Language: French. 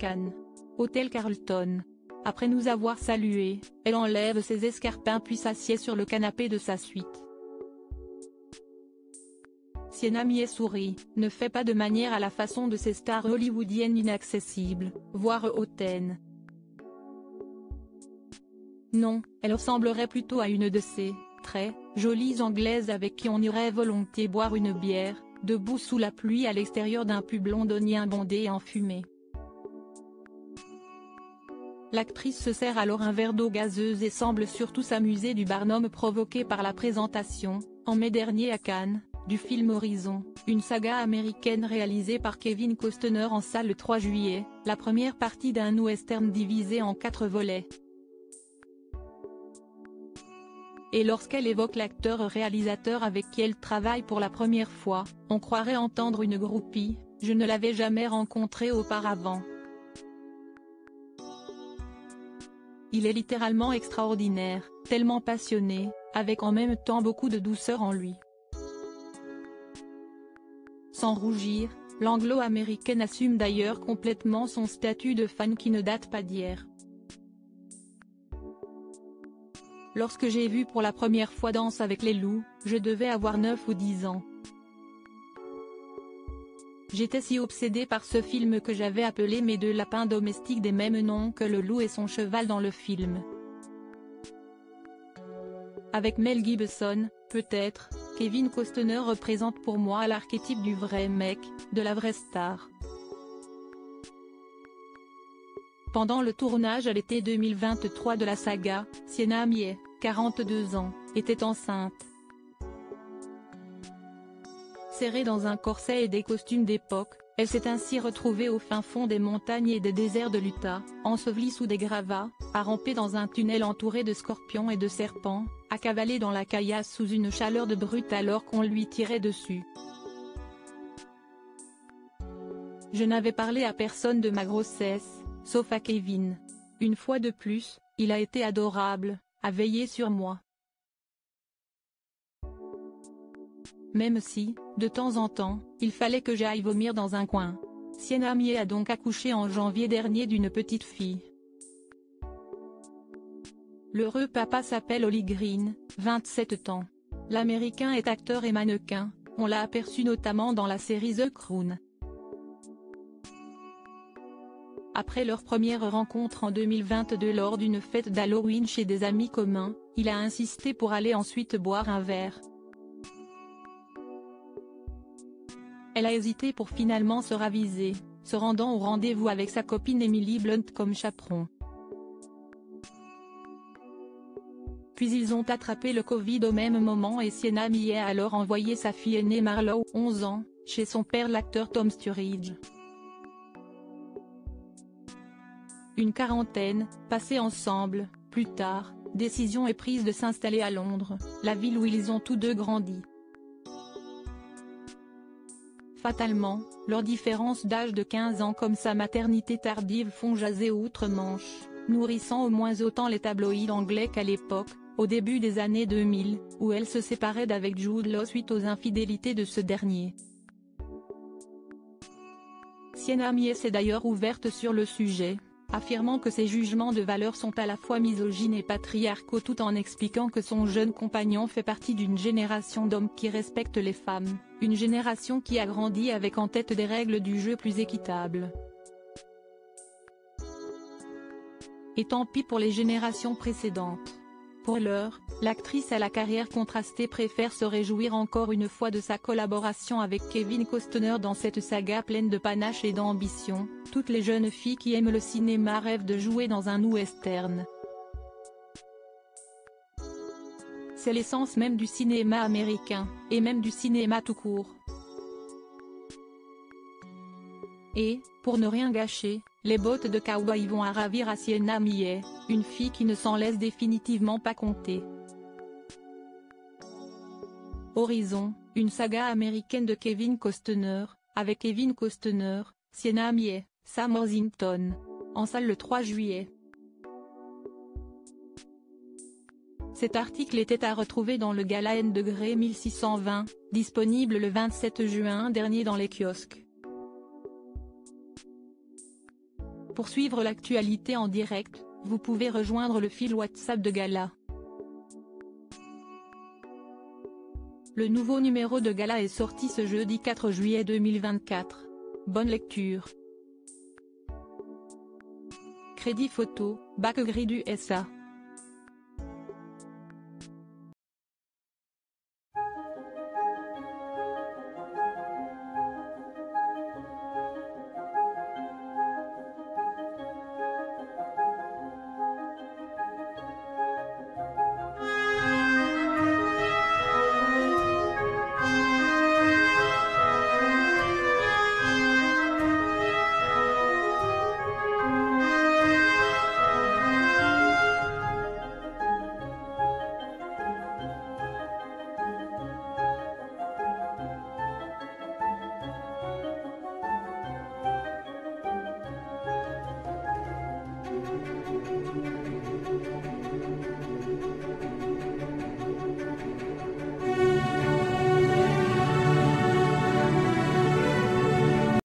Cannes. Hôtel Carlton. Après nous avoir salués, elle enlève ses escarpins puis s'assied sur le canapé de sa suite. Sienna Mie sourit, ne fait pas de manière à la façon de ces stars hollywoodiennes inaccessibles, voire hautaines. Non, elle ressemblerait plutôt à une de ces très jolies Anglaises avec qui on irait volontiers boire une bière, debout sous la pluie à l'extérieur d'un pub londonien bondé et enfumé. L'actrice se sert alors un verre d'eau gazeuse et semble surtout s'amuser du barnum provoqué par la présentation, en mai dernier à Cannes, du film Horizon, une saga américaine réalisée par Kevin Costner en salle le 3 juillet, la première partie d'un western divisé en 4 volets. Et lorsqu'elle évoque l'acteur-réalisateur avec qui elle travaille pour la première fois, on croirait entendre une groupie, je ne l'avais jamais rencontré auparavant. Il est littéralement extraordinaire, tellement passionné, avec en même temps beaucoup de douceur en lui. Sans rougir, l'anglo-américaine assume d'ailleurs complètement son statut de fan qui ne date pas d'hier. Lorsque j'ai vu pour la première fois Danse avec les loups, je devais avoir 9 ou 10 ans. J'étais si obsédée par ce film que j'avais appelé mes 2 lapins domestiques des mêmes noms que le loup et son cheval dans le film. Avec Mel Gibson, peut-être, Kevin Costner représente pour moi l'archétype du vrai mec, de la vraie star. Pendant le tournage à l'été 2023 de la saga, Sienna Mie, 42 ans, était enceinte. Serrée dans un corset et des costumes d'époque, elle s'est ainsi retrouvée au fin fond des montagnes et des déserts de l'Utah, ensevelie sous des gravats, à ramper dans un tunnel entouré de scorpions et de serpents, à cavaler dans la caillasse sous une chaleur de brute alors qu'on lui tirait dessus. Je n'avais parlé à personne de ma grossesse, sauf à Kevin. Une fois de plus, il a été adorable, à veiller sur moi. Même si, de temps en temps, il fallait que j'aille vomir dans un coin. Sienna Mie a donc accouché en janvier dernier d'une petite fille. L'heureux papa s'appelle Ollie Green, 27 ans. L'Américain est acteur et mannequin, on l'a aperçu notamment dans la série The Crown. Après leur première rencontre en 2022 lors d'une fête d'Halloween chez des amis communs, il a insisté pour aller ensuite boire un verre. Elle a hésité pour finalement se raviser, se rendant au rendez-vous avec sa copine Emily Blunt comme chaperon. Puis ils ont attrapé le Covid au même moment et Sienna Mie a alors envoyé sa fille aînée Marlo, 11 ans, chez son père l'acteur Tom Sturridge. Une quarantaine, passée ensemble, plus tard, décision est prise de s'installer à Londres, la ville où ils ont tous deux grandi. Fatalement, leur différence d'âge de 15 ans comme sa maternité tardive font jaser outre-Manche, nourrissant au moins autant les tabloïds anglais qu'à l'époque, au début des années 2000, où elle se séparait d'avec Jude Law suite aux infidélités de ce dernier. Sienna Mie s'est d'ailleurs ouverte sur le sujet, affirmant que ses jugements de valeur sont à la fois misogynes et patriarcaux tout en expliquant que son jeune compagnon fait partie d'une génération d'hommes qui respectent les femmes, une génération qui a grandi avec en tête des règles du jeu plus équitables. Et tant pis pour les générations précédentes. Pour l'heure, l'actrice à la carrière contrastée préfère se réjouir encore une fois de sa collaboration avec Kevin Costner dans cette saga pleine de panache et d'ambition. Toutes les jeunes filles qui aiment le cinéma rêvent de jouer dans un western. C'est l'essence même du cinéma américain, et même du cinéma tout court. Et, pour ne rien gâcher, les bottes de cow-boy vont à ravir à Sienna Mie, une fille qui ne s'en laisse définitivement pas compter. Horizon, une saga américaine de Kevin Costner, avec Kevin Costner, Sienna Mie, Sam Worthington, en salle le 3 juillet. Cet article était à retrouver dans le Gala N degré 1620, disponible le 27 juin dernier dans les kiosques. Pour suivre l'actualité en direct, vous pouvez rejoindre le fil WhatsApp de Gala. Le nouveau numéro de Gala est sorti ce jeudi 4 juillet 2024. Bonne lecture. Crédit photo, Bac Gris du SA.